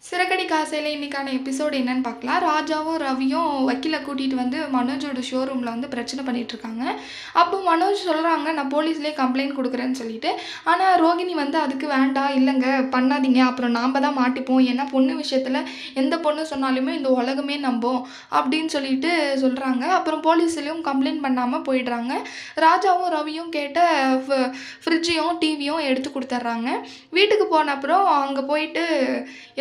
சிறகடி காசையில இன்னைக்கான எபிசோடு என்னன்னு பார்க்கலாம். ராஜாவும் ரவியும் வக்கீல கூட்டிட்டு வந்து மனோஜோட ஷோரூம்ல வந்து பிரச்சனை பண்ணிட்டு இருக்காங்க. அப்போ மனோஜ் சொல்றாங்க, நான் போலீஸ்லயே கம்ப்ளைண்ட் குடுக்குறேன்னு சொல்லிட்டு. ஆனா ரோகிணி வந்து அதுக்கு வேண்டாம், இல்லங்க பண்ணாதீங்க. அப்புறம் நாம தான் மாட்டிப்போம். ஏன்னா பொண்ணு விஷயத்துல எந்த பொண்ணு சொன்னாலுமே இந்த உலகமே நம்பும் அப்படின்னு சொல்லிட்டு சொல்றாங்க. அப்புறம் போலீஸ்லயும் கம்ப்ளைண்ட் பண்ணாம போயிடுறாங்க. ராஜாவும் ரவியும் கேட்ட ஃப்ரிட்ஜையும் டிவியும் எடுத்து குடுத்துர்றாங்க. வீட்டுக்கு போன அப்புறம் அங்க போயிட்டு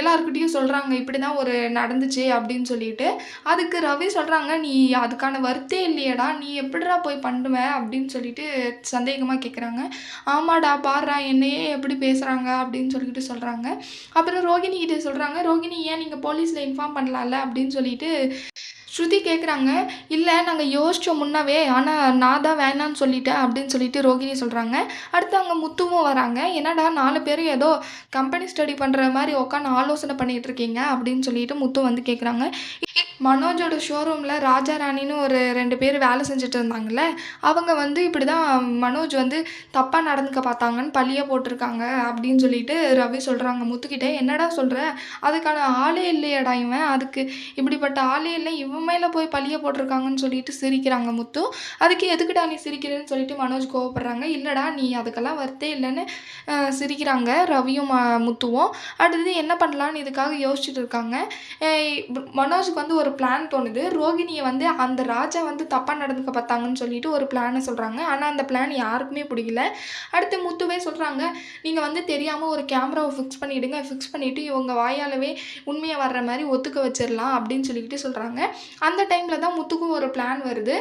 எல்லார்கிட்டயும் சொல்றாங்க, இப்படிதான் ஒரு நடந்துச்சு அப்படின்னு சொல்லிட்டு. அதுக்கு ரவி சொல்றாங்க, "நீ அதுக்கான வொர்த்தே இல்லையேடா! நீ எப்பிட்றா போய் பண்ணுவ?" அப்படின்னு சொல்லிட்டு சந்தேகமா கேட்குறாங்க. "ஆமாடா, பார்றா என்னையே எப்படி பேசுறாங்க" அப்படின்னு சொல்லிட்டு சொல்றாங்க. அப்புறம் ரோகிணி கிட்ட சொல்றாங்க, "ரோகிணி ஏன் நீங்க போலீஸ்ல இன்ஃபார்ம் பண்ணலாம்ல?" அப்படின்னு சொல்லிட்டு ஸ்ருதி கேட்குறாங்க. "இல்ல நாங்க யோசிச்சோம் முன்னவே. ஆனா நான் தான் வேணான்னு சொல்லிட்டேன்" அப்படின்னு சொல்லிட்டு ரோகிணி சொல்றாங்க. அடுத்து அங்க முத்துவும் வராங்க. "என்னடா 4 பேரும் ஏதோ கம்பெனி ஸ்டடி பண்ற மாரி உட்காந்து ஆலோசனை பண்ணிட்டு இருக்கீங்க" அப்படின்னு சொல்லிட்டு முத்து வந்து கேட்குறாங்க. மனோஜோட ஷோரூம்ல ராஜா ராணின்னு ஒரு 2 பேர் வேலை செஞ்சுட்டு இருந்தாங்கல்ல, அவங்க வந்து இப்படிதான் மனோஜ் வந்து தப்பா நடந்துக்க பார்த்தாங்கன்னு பழிய போட்டுருக்காங்க அப்படின்னு சொல்லிட்டு ரவி சொல்றாங்க முத்துக்கிட்ட. "என்னடா சொல்ற? அதுக்கான ஆளே இல்லையேடா இவன். அதுக்கு இப்படிப்பட்ட ஆளே இல்லை. இவன் மேல போய் பழிய போட்டுருக்காங்கன்னு" சொல்லிட்டு சிரிக்கிறாங்க முத்து. "அதுக்கு எதுக்குடா நீ சிரிக்கிறன்னு" சொல்லிட்டு மனோஜ் கோவப்படுறாங்க. "இல்லடா நீ அதுக்கெல்லாம் வொர்த்தே இல்லன்னு" சிரிக்கிறாங்க ரவியும் முத்துவும். அடுத்தது என்ன பண்ணலான்னு இதுக்காக யோசிச்சுட்டு இருக்காங்க. மனோஜுக்கு வந்து ஒரு பிளான் தோணுது. ரோகிணிய வந்து அந்த ராஜா வந்து தப்பா நடந்துக்க பார்த்தாங்கன்னு சொல்லிட்டு ஒரு பிளான சொல்றாங்க. ஆனா அந்த பிளான் யாருக்குமே பிடிக்கல. அடுத்து முத்துவே சொல்றாங்க, "நீங்க வந்து தெரியாம ஒரு கேமராவ ஃபிக்ஸ் பண்ணிடுங்க. ஃபிக்ஸ் பண்ணிட்டு இவங்க வாயாலவே உண்மைய வர்ற மாரி ஒத்துக்க வச்சிரலாம்" அப்படின்னு சொல்லிட்டு சொல்றாங்க. அந்த டைம்ல தான் முத்துக்கும் ஒரு பிளான் வருது.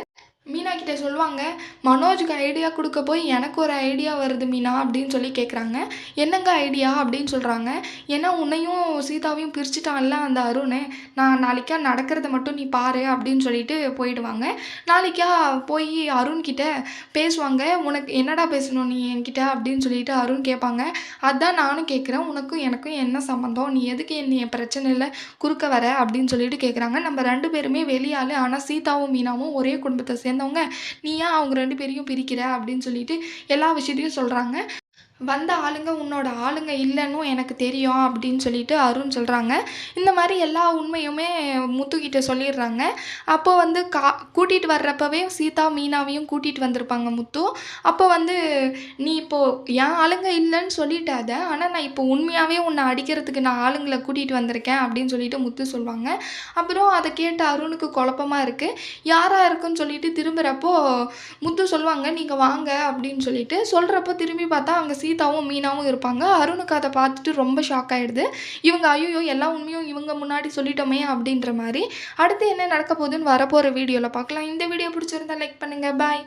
மீனா கிட்ட சொல்லுவாங்க, "மனோஜுக்கு ஐடியா குடுக்க போய் எனக்கு ஒரு ஐடியா வருது மீனா" அப்படின்னு சொல்லி கேட்குறாங்க. "என்னங்க ஐடியா?" அப்படின்னு சொல்றாங்க. "ஏன்னா உன்னையும் சீதாவையும் பிரிச்சுட்டான்ல அந்த அருணு. நாளைக்கா நடக்கிறத மட்டும் நீ பாரு" அப்படின்னு சொல்லிட்டு போயிடுவாங்க. நாளைக்கா போய் அருண் கிட்ட பேசுவாங்க. "உனக்கு என்னடா பேசணும் நீ என்கிட்ட?" அப்படின்னு சொல்லிட்டு அருண் கேட்பாங்க. "அதான் நானும் கேட்குறேன். உனக்கும் எனக்கும் என்ன சம்மந்தம்? நீ எதுக்கு என்னைய பிரச்சனையில குறுக்க வர?" அப்படின்னு சொல்லிட்டு கேட்குறாங்க. "நம்ம 2 பேருமே வெளியாளு. ஆனா சீதாவும் மீனாவும் ஒரே குடும்பத்த சேர்ந்தவங்க. நீ ஏன் அவங்க 2 பேரையும் பிரிக்கிற?" அப்படின்னு சொல்லிட்டு எல்லா விஷயத்தையும் சொல்றாங்க. "வந்த ஆளுங்க உன்னோட ஆளுங்க இல்லன்னும் எனக்கு தெரியும்" அப்படின்னு சொல்லிட்டு அருண் சொல்றாங்க. இந்த மாரி எல்லா உண்மையுமே முத்துக்கிட்ட சொல்லிடுறாங்க. அப்போ வந்து கூட்டிட்டு வர்றப்பவே சீதா, மீனாவையும் கூட்டிட்டு வந்திருப்பாங்க முத்து. அப்போ வந்து, "நீ இப்போ என் ஆளுங்க இல்லன்னு சொல்லிட்ட அத. ஆனா நான் இப்போ உண்மையாவே உன்ன அடிக்கிறதுக்கு நான் ஆளுங்கள கூட்டிட்டு வந்திருக்கேன்" அப்படின்னு சொல்லிட்டு முத்து சொல்வாங்க. அப்புறம் அத கேட்ட அருணுக்கு குழப்பமா இருக்கு. யாரா இருக்குன்னு சொல்லிட்டு திரும்புறப்போ முத்து சொல்லுவாங்க, "நீங்க வாங்க" அப்படின்னு சொல்லிட்டு. சொல்றப்போ திரும்பி பார்த்தா அங்க சீதாவும், மீனாவும் இருப்பாங்க. அருணுக்கு அத பார்த்துட்டு ரொம்ப ஷாக் ஆயிடுது. இவங்க "ஐய்யய்யோ! எல்லா உண்மையும் இவங்க முன்னாடி சொல்லிட்டோமே" அப்படின்ற மாரி. அடுத்து என்ன நடக்க போகுதுன்னு வரப்போற வீடியோல பார்க்கலாம். இந்த வீடியோ பிடிச்சிருந்தா லைக் பண்ணுங்க. பாய்.